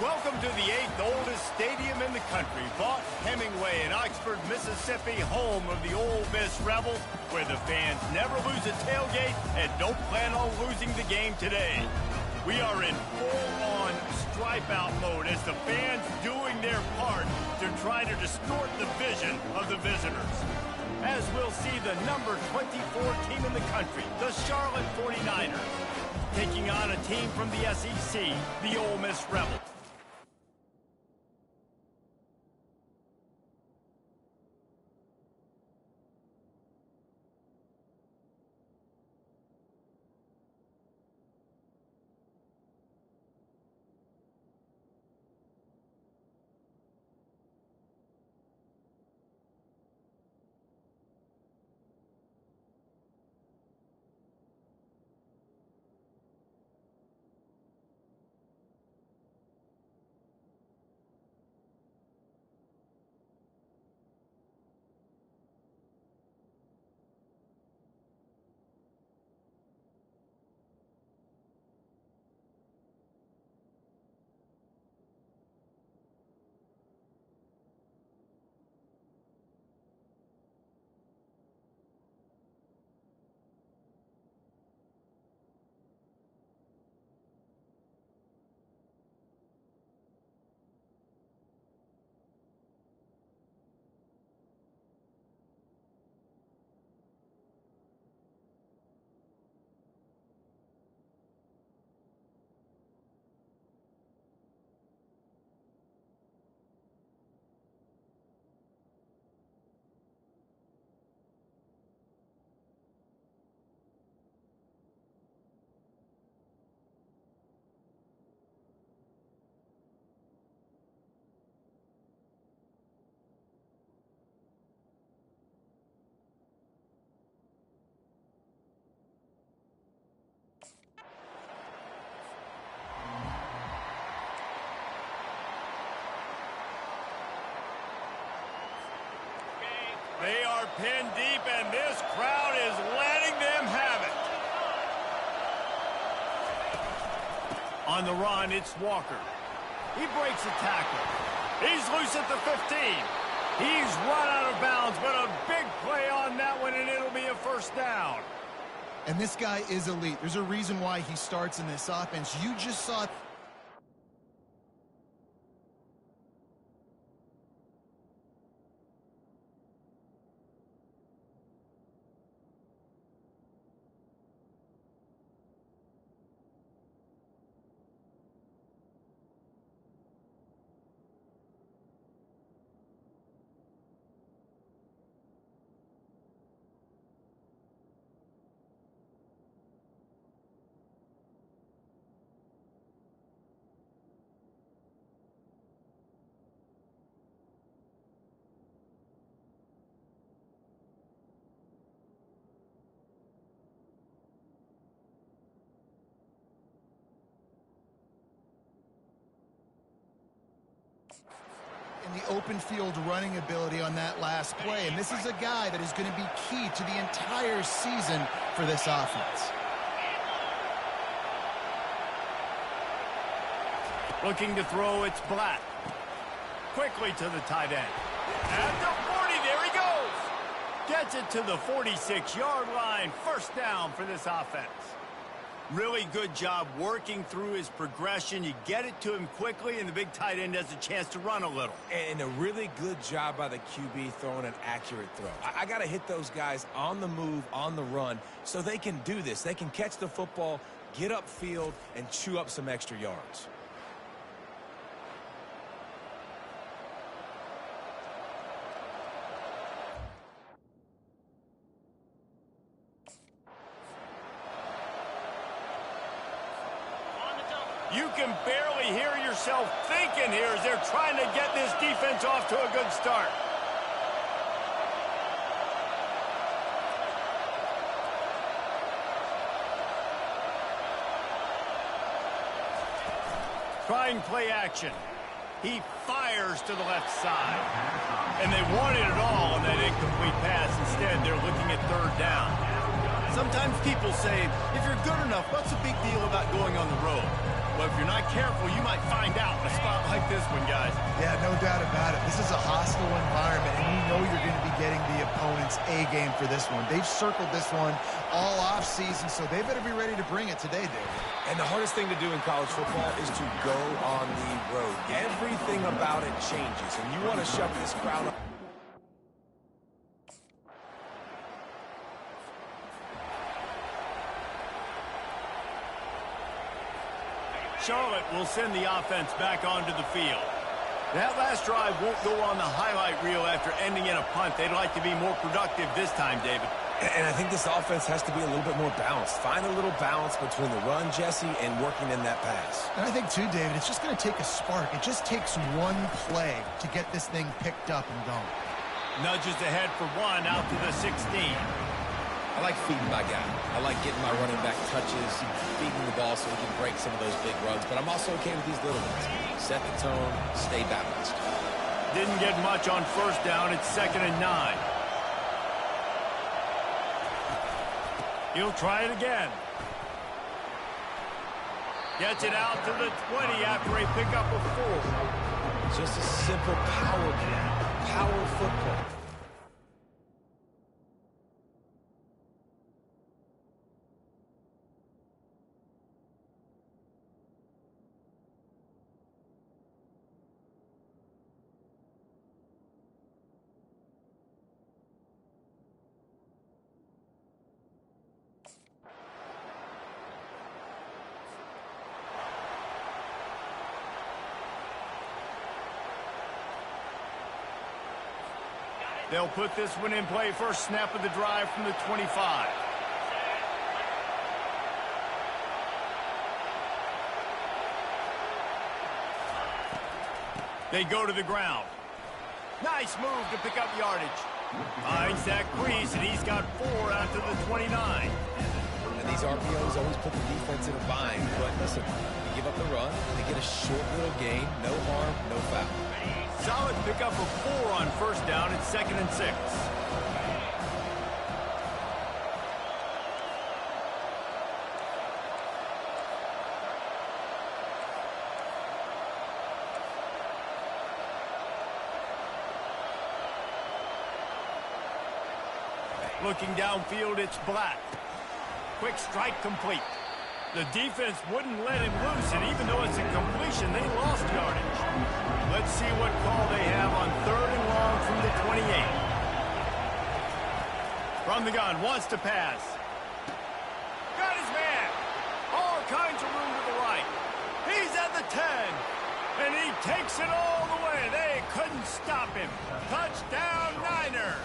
Welcome to the 8th oldest stadium in the country, Vaught Hemingway in Oxford, Mississippi, home of the Ole Miss Rebels, where the fans never lose a tailgate and don't plan on losing the game today. We are in full-on stripe-out mode as the fans doing their part to try to distort the vision of the visitors. As we'll see the number 24 team in the country, the Charlotte 49ers, taking on a team from the SEC, the Ole Miss Rebels. They are pinned deep, and this crowd is letting them have it. On the run, it's Walker. He breaks a tackle. He's loose at the 15. He's run out of bounds, but a big play on that one, and it'll be a first down. And this guy is elite. There's a reason why he starts in this offense. You just saw... in the open field running ability on that last play. And this is a guy that is going to be key to the entire season for this offense. Looking to throw, it's Black. Quickly to the tight end. At the 40, there he goes. Gets it to the 46-yard line. First down for this offense. Really good job working through his progression. You get it to him quickly, and the big tight end has a chance to run a little. And a really good job by the QB throwing an accurate throw. I got to hit those guys on the move, on the run, so they can do this. They can catch the football, get upfield, and chew up some extra yards. You can barely hear yourself thinking here as they're trying to get this defense off to a good start. Trying play action. He fires to the left side. And they wanted it all on that incomplete pass. Instead, they're looking at third down. Sometimes people say, if you're good enough, what's the big deal about going on the road? Well, if you're not careful, you might find out in a spot like this one, guys. Yeah, no doubt about it. This is a hostile environment, and you know you're going to be getting the opponent's A game for this one. They've circled this one all off-season, so they better be ready to bring it today, David. And the hardest thing to do in college football is to go on the road. Everything about it changes, and you want to shut this crowd up. Charlotte will send the offense back onto the field. That last drive won't go on the highlight reel after ending in a punt. They'd like to be more productive this time, David. And I think this offense has to be a little bit more balanced. Find a little balance between the run, Jesse, and working in that pass. And I think, too, David, it's just going to take a spark. It just takes one play to get this thing picked up and going. Nudges ahead for one out to the 16. I like feeding my guy. I like getting my running back touches, feeding the ball so he can break some of those big runs. But I'm also okay with these little ones. Set the tone, stay balanced. Didn't get much on first down. It's 2nd and 9. He'll try it again. Gets it out to the 20 after a pickup of 4. Just a simple power play. Power football. They'll put this one in play first snap of the drive from the 25. They go to the ground. Nice move to pick up yardage. Finds that crease, and he's got 4 out to the 29. And these RPOs always put the defense in a bind. But listen, they give up the run, they get a short little gain, no harm, no foul. Solid pickup of 4 on first down. It's 2nd and 6. Looking downfield, it's Black. Quick strike complete. The defense wouldn't let him loose, and even though it's a completion, they lost yardage. Let's see what call they have on 3rd and long from the 28. From the gun, wants to pass. Got his man. All kinds of room to the right. He's at the 10. And he takes it all the way. They couldn't stop him. Touchdown, Niners.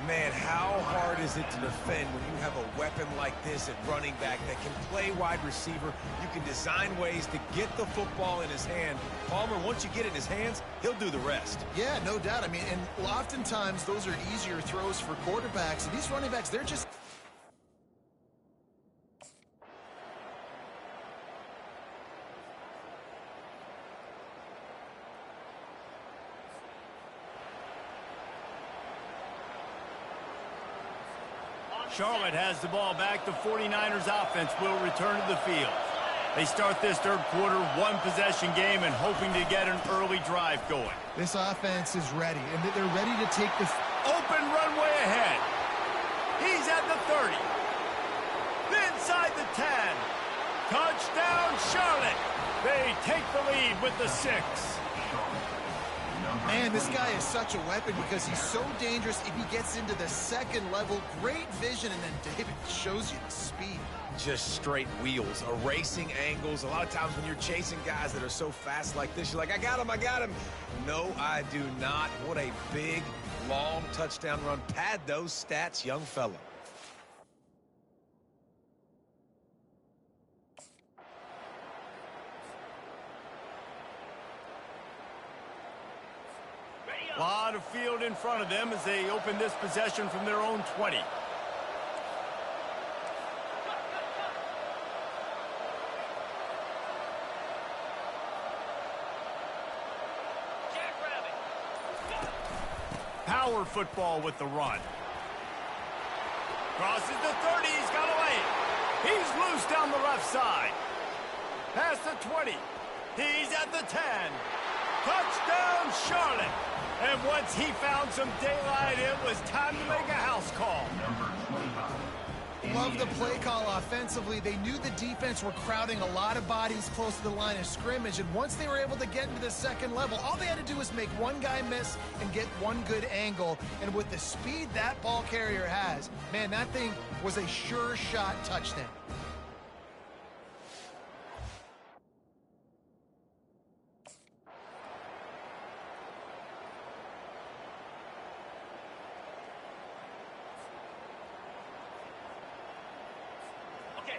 Man, how hard is it to defend when you have a weapon like this at running back that can play wide receiver? You can design ways to get the football in his hand. Palmer, once you get it in his hands, he'll do the rest. Yeah, no doubt. I mean, and oftentimes those are easier throws for quarterbacks. And these running backs, they're just... Charlotte has the ball back. The 49ers offense will return to the field. They start this third quarter one-possession game and hoping to get an early drive going. This offense is ready, and they're ready to take this... Open runway ahead. He's at the 30. Inside the 10. Touchdown, Charlotte. They take the lead with the 6. Man, this guy is such a weapon because he's so dangerous if he gets into the second level. Great vision, and then David shows you the speed. Just straight wheels, erasing angles. A lot of times when you're chasing guys that are so fast like this, you're like, I got him, I got him. No, I do not. What a big, long touchdown run. Pad those stats, young fella. A lot of field in front of them as they open this possession from their own 20. Power football with the run. Crosses the 30, he's got away. He's loose down the left side. Past the 20. He's at the 10. Touchdown, Charlotte. And once he found some daylight, it was time to make a house call. Love the play call offensively. They knew the defense were crowding a lot of bodies close to the line of scrimmage, and once they were able to get into the second level, all they had to do was make one guy miss and get one good angle. And with the speed that ball carrier has, man, that thing was a sure shot touchdown.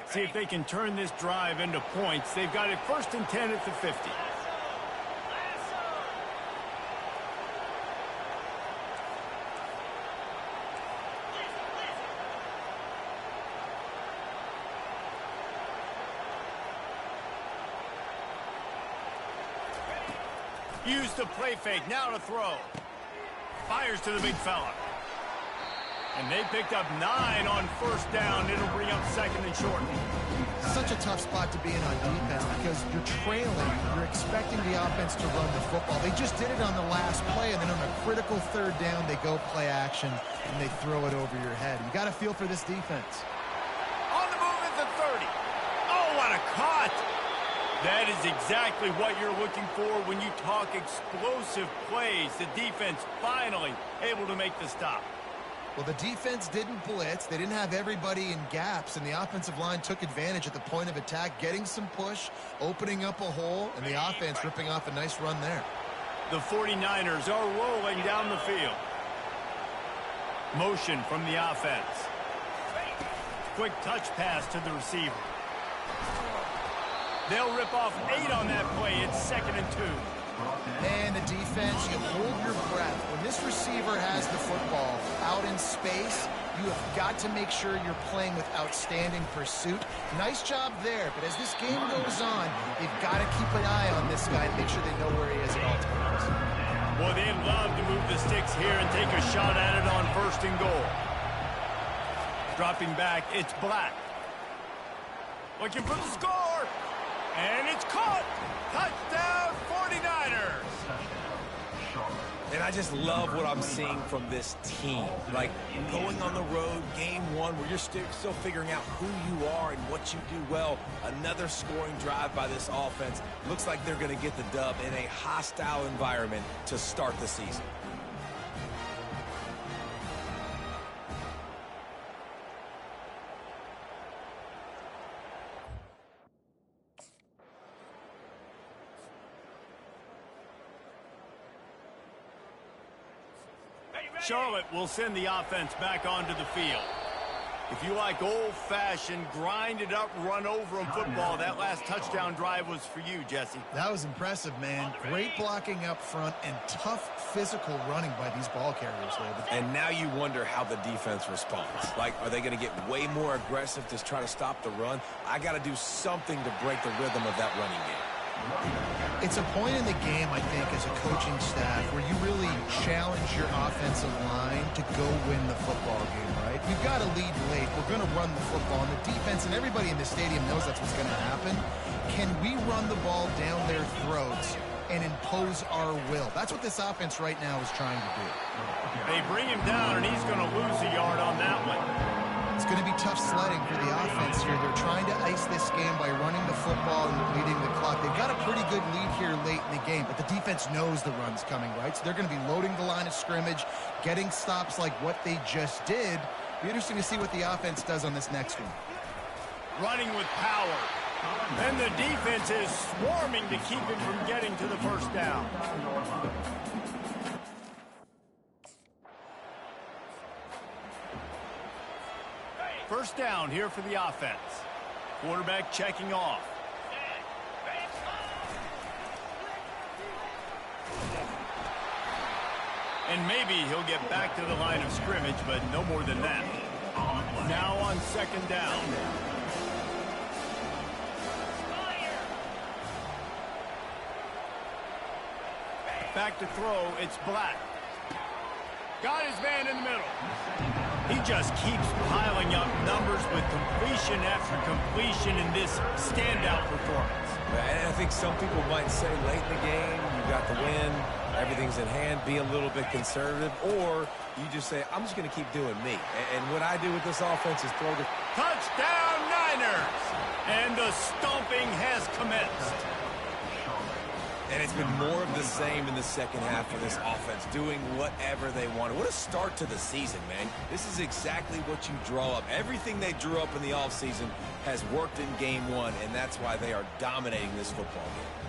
See if they can turn this drive into points. They've got it 1st and 10 at the 50. Use the play fake. Now to throw. Fires to the big fella. And they picked up 9 on 1st down. It'll bring up 2nd and short. Such a tough spot to be in on defense because you're trailing. You're expecting the offense to run the football. They just did it on the last play, and then on a critical 3rd down, they go play action, and they throw it over your head. You got to feel for this defense. On the move at the 30. Oh, what a cut! That is exactly what you're looking for when you talk explosive plays. The defense finally able to make the stop. Well, the defense didn't blitz. They didn't have everybody in gaps, and the offensive line took advantage at the point of attack, getting some push, opening up a hole, and the offense ripping off a nice run there. The 49ers are rolling down the field. Motion from the offense. Quick touch pass to the receiver. They'll rip off 8 on that play. It's 2nd and 2. And the defense, you hold your breath. When this receiver has the football out in space, you have got to make sure you're playing with outstanding pursuit. Nice job there, but as this game goes on, they've got to keep an eye on this guy and make sure they know where he is at all times. Well, they love to move the sticks here and take a shot at it on 1st and goal. Dropping back, it's Black. Looking for the score. And it's caught. Touchdown, 49ers. And I just love what I'm seeing from this team. Like, going on the road, game 1, where you're still figuring out who you are and what you do well. Another scoring drive by this offense. Looks like they're going to get the dub in a hostile environment to start the season. Charlotte will send the offense back onto the field. If you like old-fashioned, grind-it-up, run-over-'em football, that last touchdown drive was for you, Jesse. That was impressive, man. Great blocking up front and tough physical running by these ball carriers, David. And now you wonder how the defense responds. Like, are they going to get way more aggressive to try to stop the run? I got to do something to break the rhythm of that running game. It's a point in the game, I think, as a coaching staff where you really challenge your offensive line to go win the football game, right? We've got to lead late. We're going to run the football. And the defense and everybody in the stadium knows that's what's going to happen. Can we run the ball down their throats and impose our will? That's what this offense right now is trying to do. They bring him down, and he's going to lose a yard on that one. It's going to be tough sledding for the offense here. They're trying to ice this game by running the football and leading the clock. They've got a pretty good lead here late in the game, but the defense knows the run's coming, right? So they're going to be loading the line of scrimmage, getting stops like what they just did. Be interesting to see what the offense does on this next one. Running with power. And the defense is swarming to keep him from getting to the 1st down. First down here for the offense. Quarterback checking off. And maybe he'll get back to the line of scrimmage, but no more than that. Now on 2nd down. Back to throw, it's Black. Got his man in the middle. He just keeps piling up numbers with completion after completion in this standout performance. And I think some people might say late in the game, you got the win, everything's in hand, be a little bit conservative, or you just say, I'm just going to keep doing me. And what I do with this offense is throw the... Touchdown, Niners! And the stomping has commenced. And it's been more of the same in the second half for this offense, doing whatever they wanted. What a start to the season, man. This is exactly what you draw up. Everything they drew up in the offseason has worked in game one, and that's why they are dominating this football game.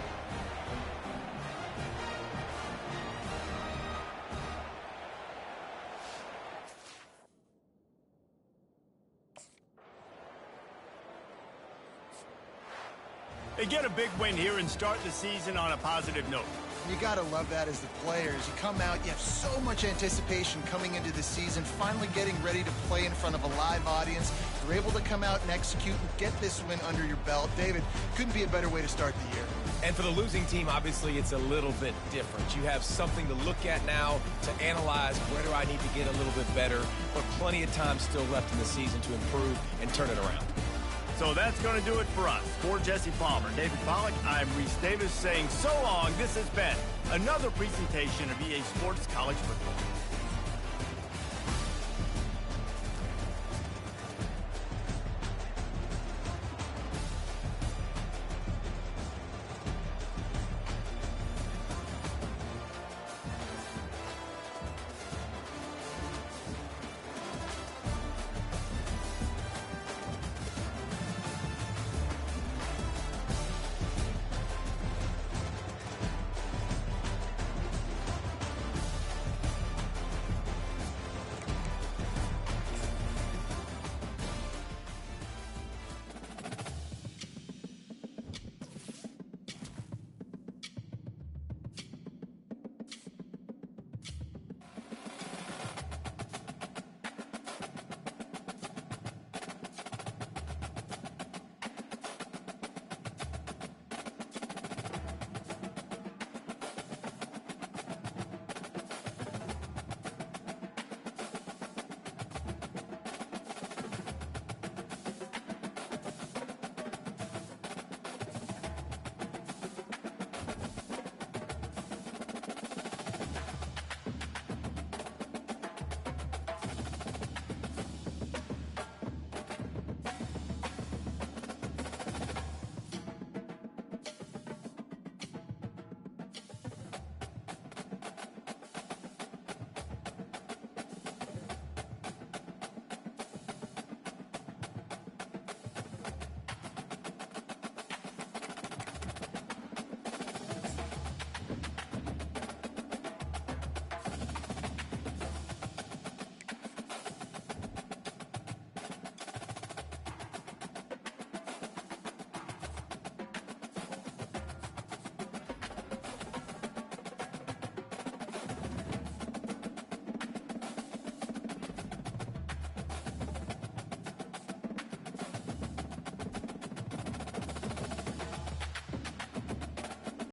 They get a big win here and start the season on a positive note. You got to love that as the players. You come out, you have so much anticipation coming into the season, finally getting ready to play in front of a live audience. You're able to come out and execute and get this win under your belt. David, couldn't be a better way to start the year. And for the losing team, obviously, it's a little bit different. You have something to look at now to analyze where do I need to get a little bit better, but plenty of time still left in the season to improve and turn it around. So that's going to do it for us. For Jesse Palmer, David Pollack, I'm Reese Davis saying so long. This has been another presentation of EA Sports College Football.